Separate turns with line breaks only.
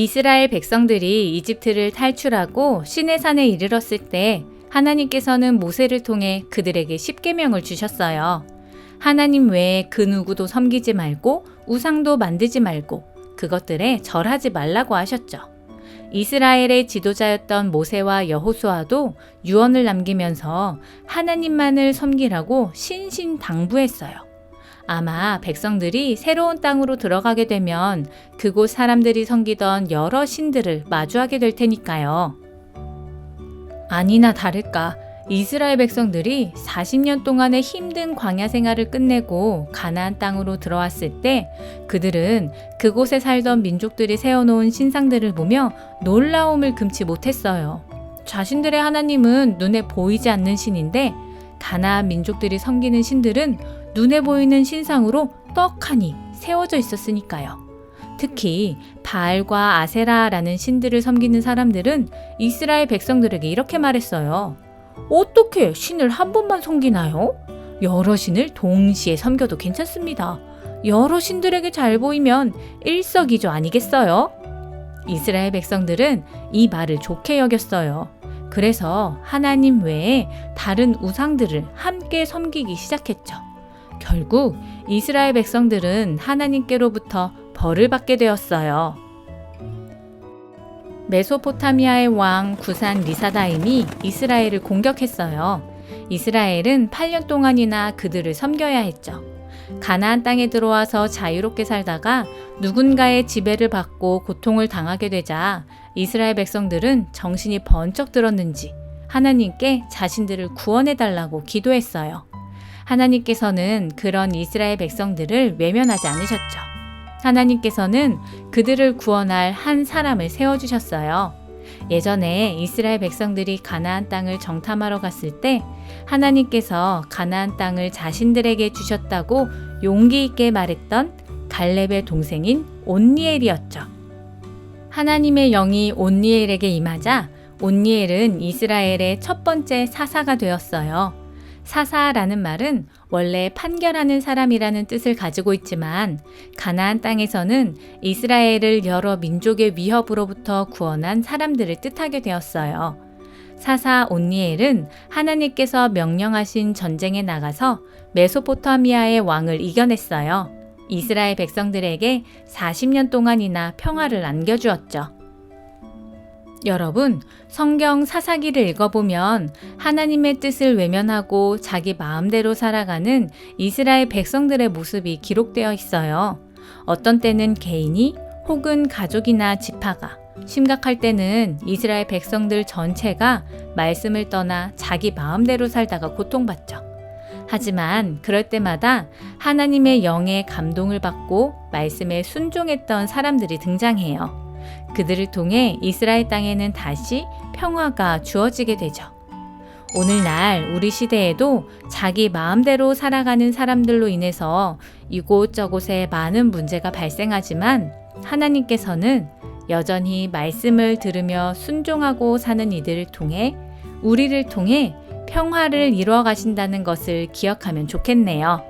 이스라엘 백성들이 이집트를 탈출하고 시내산에 이르렀을 때 하나님께서는 모세를 통해 그들에게 십계명을 주셨어요. 하나님 외에 그 누구도 섬기지 말고 우상도 만들지 말고 그것들에 절하지 말라고 하셨죠. 이스라엘의 지도자였던 모세와 여호수아도 유언을 남기면서 하나님만을 섬기라고 신신당부했어요. 아마 백성들이 새로운 땅으로 들어가게 되면 그곳 사람들이 섬기던 여러 신들을 마주하게 될 테니까요. 아니나 다를까 이스라엘 백성들이 40년 동안의 힘든 광야 생활을 끝내고 가나안 땅으로 들어왔을 때 그들은 그곳에 살던 민족들이 세워놓은 신상들을 보며 놀라움을 금치 못했어요. 자신들의 하나님은 눈에 보이지 않는 신인데 가나안 민족들이 섬기는 신들은 눈에 보이는 신상으로 떡하니 세워져 있었으니까요. 특히 바알과 아세라라는 신들을 섬기는 사람들은 이스라엘 백성들에게 이렇게 말했어요. 어떻게 신을 한 번만 섬기나요? 여러 신을 동시에 섬겨도 괜찮습니다. 여러 신들에게 잘 보이면 일석이조 아니겠어요? 이스라엘 백성들은 이 말을 좋게 여겼어요. 그래서 하나님 외에 다른 우상들을 함께 섬기기 시작했죠. 결국 이스라엘 백성들은 하나님께로부터 벌을 받게 되었어요. 메소포타미아의 왕 구산 리사다임이 이스라엘을 공격했어요. 이스라엘은 8년 동안이나 그들을 섬겨야 했죠. 가나안 땅에 들어와서 자유롭게 살다가 누군가의 지배를 받고 고통을 당하게 되자 이스라엘 백성들은 정신이 번쩍 들었는지 하나님께 자신들을 구원해달라고 기도했어요. 하나님께서는 그런 이스라엘 백성들을 외면하지 않으셨죠. 하나님께서는 그들을 구원할 한 사람을 세워주셨어요. 예전에 이스라엘 백성들이 가나안 땅을 정탐하러 갔을 때 하나님께서 가나안 땅을 자신들에게 주셨다고 용기 있게 말했던 갈렙의 동생인 온니엘이었죠. 하나님의 영이 온니엘에게 임하자 온니엘은 이스라엘의 첫 번째 사사가 되었어요. 사사라는 말은 원래 판결하는 사람이라는 뜻을 가지고 있지만 가나안 땅에서는 이스라엘을 여러 민족의 위협으로부터 구원한 사람들을 뜻하게 되었어요. 사사 온니엘은 하나님께서 명령하신 전쟁에 나가서 메소포타미아의 왕을 이겨냈어요. 이스라엘 백성들에게 40년 동안이나 평화를 안겨주었죠. 여러분, 성경 사사기를 읽어보면 하나님의 뜻을 외면하고 자기 마음대로 살아가는 이스라엘 백성들의 모습이 기록되어 있어요. 어떤 때는 개인이 혹은 가족이나 지파가, 심각할 때는 이스라엘 백성들 전체가 말씀을 떠나 자기 마음대로 살다가 고통받죠. 하지만 그럴 때마다 하나님의 영의 감동을 받고 말씀에 순종했던 사람들이 등장해요. 그들을 통해 이스라엘 땅에는 다시 평화가 주어지게 되죠. 오늘날 우리 시대에도 자기 마음대로 살아가는 사람들로 인해서 이곳저곳에 많은 문제가 발생하지만 하나님께서는 여전히 말씀을 들으며 순종하고 사는 이들을 통해 우리를 통해 평화를 이루어 가신다는 것을 기억하면 좋겠네요.